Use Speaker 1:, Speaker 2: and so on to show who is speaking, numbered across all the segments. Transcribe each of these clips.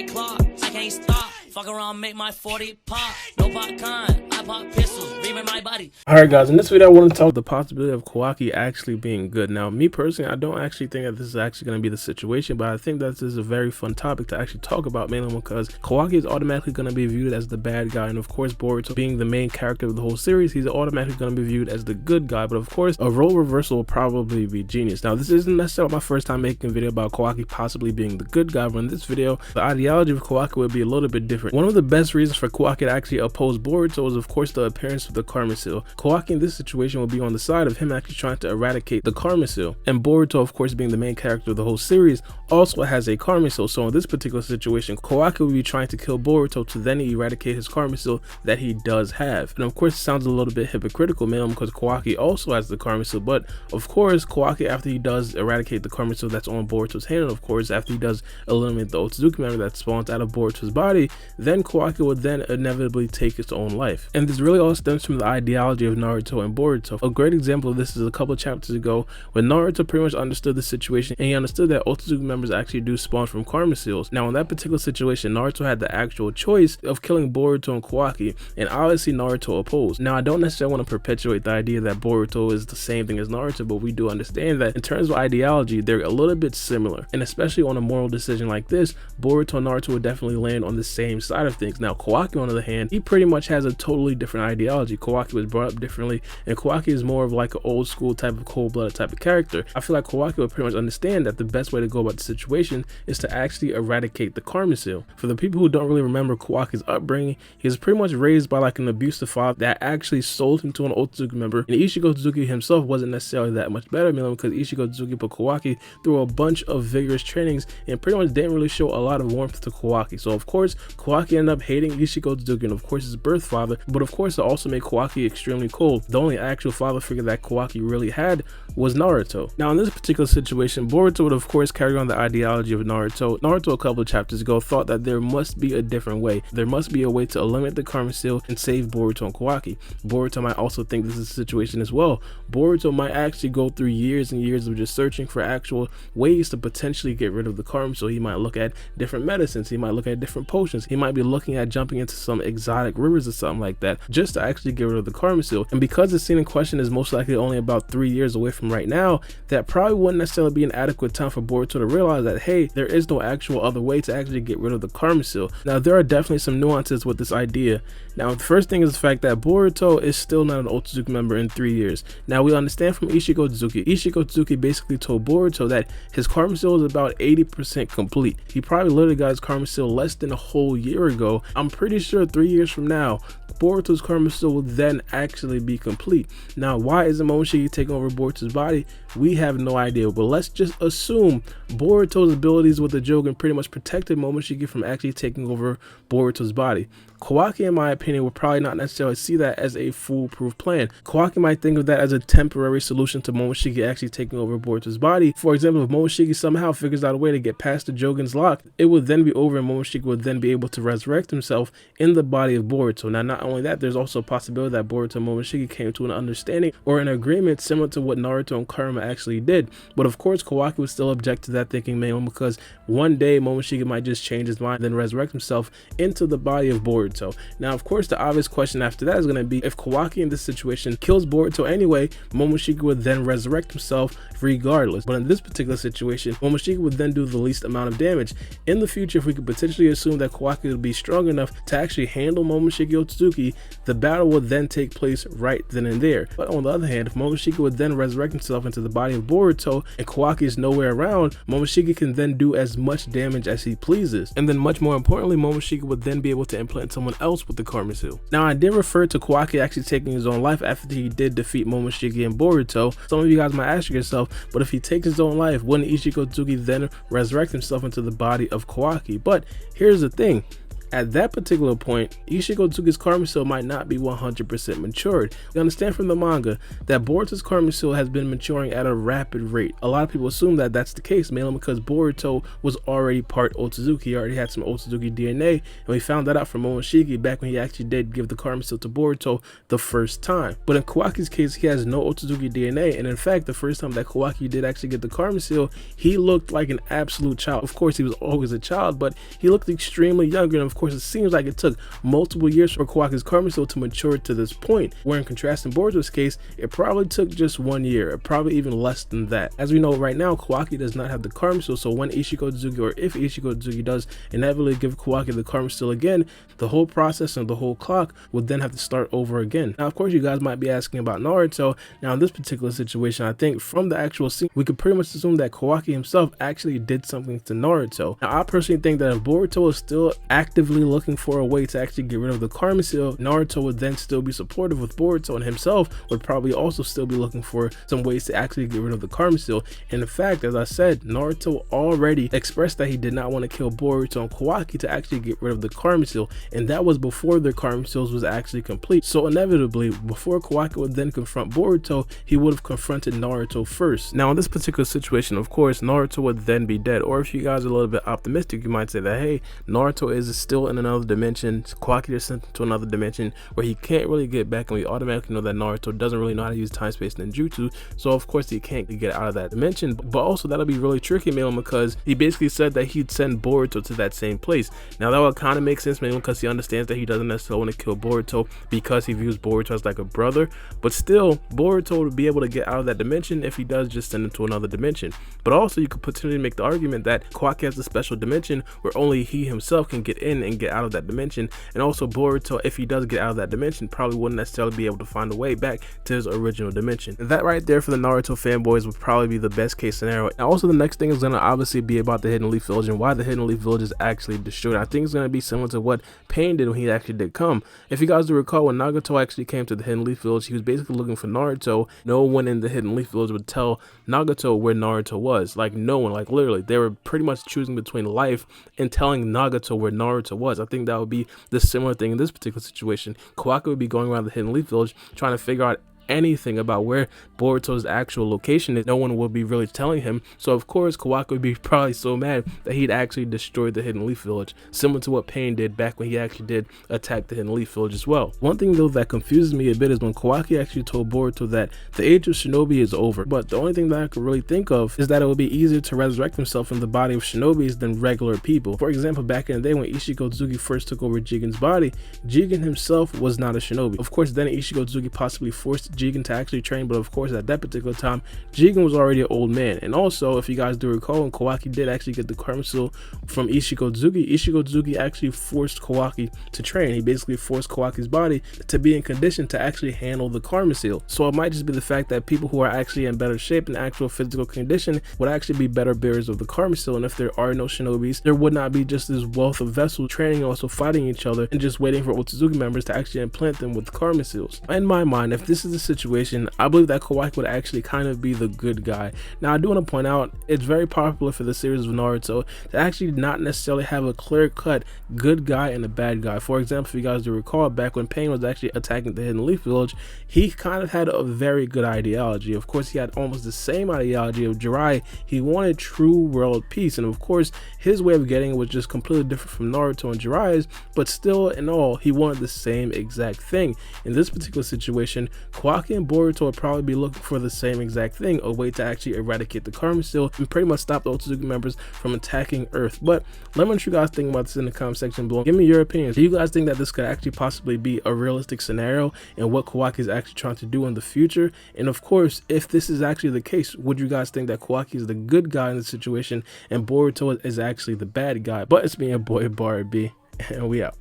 Speaker 1: like clock, I can't stop. Fuck around, make my 40 pop. No popcorn, I pop pistols, reaming my body.
Speaker 2: Alright guys, in this video I want to talk about the possibility of Kawaki actually being good. Now, me personally, I don't actually think that this is actually going to be the situation, but I think that this is a very fun topic to actually talk about, mainly because Kawaki is automatically going to be viewed as the bad guy, and of course Boruto being the main character of the whole series, he's automatically going to be viewed as the good guy. But of course, a role reversal will probably be genius. Now, this isn't necessarily my first time making a video about Kawaki possibly being the good guy, but in this video, the ideology of Kawaki would be a little bit different. One of the best reasons for Kawaki to actually oppose Boruto is of course the appearance of the Karma Seal. Kawaki in this situation will be on the side of him actually trying to eradicate the Karma Seal, and Boruto, of course being the main character of the whole series, also has a Karma Seal. So in this particular situation, Kawaki will be trying to kill Boruto to then eradicate his Karma Seal that he does have. And of course it sounds a little bit hypocritical, mainly because Kawaki also has the Karma Seal, but of course Kawaki, after he does eradicate the Karma Seal that's on Boruto's hand, and of course after he does eliminate the Otsutsuki member that spawns out of Boruto's body, then Kawaki will then inevitably take its own life. And this really all stems from the ideology of Naruto and Boruto. A great example of this is a couple of chapters ago when Naruto pretty much understood the situation, and he understood that Otsutsuki members actually do spawn from Karma Seals. Now in that particular situation, Naruto had the actual choice of killing Boruto and Kawaki, and obviously Naruto opposed. Now I don't necessarily want to perpetuate the idea that Boruto is the same thing as Naruto, but we do understand that in terms of ideology, they're a little bit similar, and especially on a moral decision like this, Boruto and Naruto would definitely land on the same side of things. Now Kawaki, on the other hand, he pretty much has a totally different ideology. Kawaki was brought up differently, and Kawaki is more of like an old school type of cold-blooded type of character. I feel like Kawaki would pretty much understand that the best way to go about the situation is to actually eradicate the Karma Seal. For the people who don't really remember Kawaki's upbringing, he was pretty much raised by like an abusive father that actually sold him to an Otsutsuki member, and Ichigo Otsutsuki himself wasn't necessarily that much better, because Ichigo Otsutsuki put Kawaki through a bunch of vigorous trainings and pretty much didn't really show a lot of warmth to Kawaki. So of course Kawaki ended up hating Ichigo Otsutsuki, and of course his birth father, but of course it also made Kawaki extremely cold. The only actual father figure that Kawaki really had was Naruto. Now in this particular situation, Boruto would of course carry on the ideology of Naruto. Naruto a couple of chapters ago thought that there must be a different way. There must be a way to eliminate the Karma Seal and save Boruto and Kawaki. Boruto might also think this is the situation as well. Boruto might actually go through years and years of just searching for actual ways to potentially get rid of the Karma Seal. He might look at different medicines, he might look at different potions, he might be looking at jumping into some exotic rivers or something like that just to actually get rid of the Karma Seal. And because the scene in question is most likely only about 3 years away from right now, that probably wouldn't necessarily be an adequate time for Boruto to realize that, hey, there is no actual other way to actually get rid of the Karma Seal. Now there are definitely some nuances with this idea. Now the first thing is the fact that Boruto is still not an Otsutsuki member in 3 years. Now we understand from Ichigo Otsutsuki basically told Boruto that his Karma Seal is about 80% complete. He probably literally got his Karma Seal less than a whole year ago. I'm pretty sure 3 years from now, Boruto's Karma Seal will then actually be complete. Now why isn't Momoshiki taking over Boruto's body? We have no idea, but let's just assume Boruto's abilities with the Jogan pretty much protected Momoshiki from actually taking over Boruto's body. Kawaki, in my opinion, would probably not necessarily see that as a foolproof plan. Kawaki might think of that as a temporary solution to Momoshiki actually taking over Boruto's body. For example, if Momoshiki somehow figures out a way to get past the Jogan's lock, it would then be over and Momoshiki would then be able to resurrect himself in the body of Boruto. Now not only that, there's also a possibility that Boruto and Momoshiki came to an understanding or an agreement similar to what Naruto and Karma actually did. But of course Kawaki would still object to that thinking, mainly because one day Momoshiki might just change his mind and then resurrect himself into the body of Boruto. Now of course the obvious question after that is going to be, if Kawaki in this situation kills Boruto anyway, Momoshiki would then resurrect himself regardless. But in this particular situation, Momoshiki would then do the least amount of damage. In the future, if we could potentially assume that Kawaki would be strong enough to actually handle Momoshiki Otsutsuki, the battle would then take place right then and there. But on the other hand, if Momoshiki would then resurrect himself into the body of Boruto and Kawaki is nowhere around, Momoshiki can then do as much damage as he pleases. And then much more importantly, Momoshiki would then be able to implant someone else with the Karma Seal. Now I did refer to Kawaki actually taking his own life after he did defeat Momoshiki and Boruto. Some of you guys might ask yourself, but if he takes his own life, wouldn't Ichigo Otsutsuki then resurrect himself into the body of Kawaki? But here's the thing. at that particular point, Ichigo Tsuki's Karma Seal might not be 100% matured. We understand from the manga that Boruto's Karma Seal has been maturing at a rapid rate. A lot of people assume that that's the case, mainly because Boruto was already part Otsutsuki. He already had some Otsutsuki DNA, and we found that out from Momoshiki back when he actually did give the Karma Seal to Boruto the first time. But in Kawaki's case, he has no Otsutsuki DNA, and in fact, the first time that Kawaki did actually get the Karma Seal, he looked like an absolute child. Of course, he was always a child, but he looked extremely younger, and of course, it seems like it took multiple years for Kawaki's Karma Seal to mature to this point, where in contrast in Boruto's case, it probably took just 1 year, probably even less than that. As we know right now, Kawaki does not have the Karma Seal, so when Ichigo Tsuki, or if Ichigo Tsuki does inevitably give Kawaki the Karma Seal again, the whole process and the whole clock would then have to start over again. Now, of course, you guys might be asking about Naruto. Now, in this particular situation, I think from the actual scene, we could pretty much assume that Kawaki himself actually did something to Naruto. Now, I personally think that if Boruto is still actively looking for a way to actually get rid of the Karma Seal, Naruto would then still be supportive with Boruto, and himself would probably also still be looking for some ways to actually get rid of the Karma Seal. And in fact, as I said, Naruto already expressed that he did not want to kill Boruto and Kawaki to actually get rid of the Karma Seal, and that was before their Karma Seals was actually complete. So inevitably, before Kawaki would then confront Boruto, he would have confronted Naruto first. Now, in this particular situation, of course, Naruto would then be dead. Or if you guys are a little bit optimistic, you might say that, hey, Naruto is still in another dimension, Kawaki is sent to another dimension where he can't really get back, and we automatically know that Naruto doesn't really know how to use time, space, ninjutsu, so of course he can't get out of that dimension. But also, that'll be really tricky, mainly because he basically said that he'd send Boruto to that same place. Now, that would kind of make sense, mainly because he understands that he doesn't necessarily want to kill Boruto because he views Boruto as like a brother, but still, Boruto would be able to get out of that dimension if he does just send him to another dimension. But also, you could potentially make the argument that Kawaki has a special dimension where only he himself can get in and get out of that dimension, and also Boruto, if he does get out of that dimension, probably wouldn't necessarily be able to find a way back to his original dimension. And that right there for the Naruto fanboys would probably be the best case scenario. And also, the next thing is going to obviously be about the Hidden Leaf Village and why the Hidden Leaf Village is actually destroyed. I think it's going to be similar to what Pain did when he actually did come. If you guys do recall, when Nagato actually came to the Hidden Leaf Village, he was basically looking for Naruto. No one in the Hidden Leaf Village would tell Nagato where Naruto was. Like, no one. Like, literally, they were pretty much choosing between life and telling Nagato where Naruto was. I think that would be the similar thing in this particular situation. Kawaki would be going around the Hidden Leaf Village trying to figure out anything about where Boruto's actual location is. No one will be really telling him, so of course Kawaki would be probably so mad that he'd actually destroyed the Hidden Leaf Village, similar to what Pain did back when he actually did attack the Hidden Leaf Village as well. One thing though that confuses me a bit is when Kawaki actually told Boruto that the age of shinobi is over, but the only thing that I could really think of is that it would be easier to resurrect himself in the body of shinobis than regular people. For example, back in the day when Ichigo Tsuki first took over Jigen's body, Jigen himself was not a shinobi. Of course, then Ichigo Tsuki possibly forced Jigen to actually train, but of course at that particular time Jigen was already an old man. And also, if you guys do recall, when Kawaki did actually get the Karma Seal from Ichigo Tsuki actually forced Kawaki to train. He basically forced Kawaki's body to be in condition to actually handle the Karma Seal. So it might just be the fact that people who are actually in better shape and actual physical condition would actually be better bearers of the Karma Seal, and if there are no shinobis, there would not be just this wealth of vessels training and also fighting each other and just waiting for Otsutsuki members to actually implant them with Karma Seals. In my mind, if this is the situation, I believe that Kawaki would actually kind of be the good guy. Now, I do want to point out, it's very popular for the series of Naruto to actually not necessarily have a clear-cut good guy and a bad guy. For example, if you guys do recall, back when Pain was actually attacking the Hidden Leaf Village, he kind of had a very good ideology. Of course, he had almost the same ideology of Jiraiya. He wanted true world peace, and of course, his way of getting it was just completely different from Naruto and Jiraiya's, but still, in all, he wanted the same exact thing. In this particular situation, Kawaki and Boruto would probably be looking for the same exact thing, a way to actually eradicate the Karma Seal and pretty much stop the Otsutsuki members from attacking Earth. But let me know what you guys think about this in the comment section below. Give me your opinions. Do you guys think that this could actually possibly be a realistic scenario and what Kawaki is actually trying to do in the future? And of course, if this is actually the case, would you guys think that Kawaki is the good guy in the situation and Boruto is actually the bad guy? But it's me, your boy Baara B, and we out.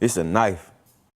Speaker 3: It's a knife.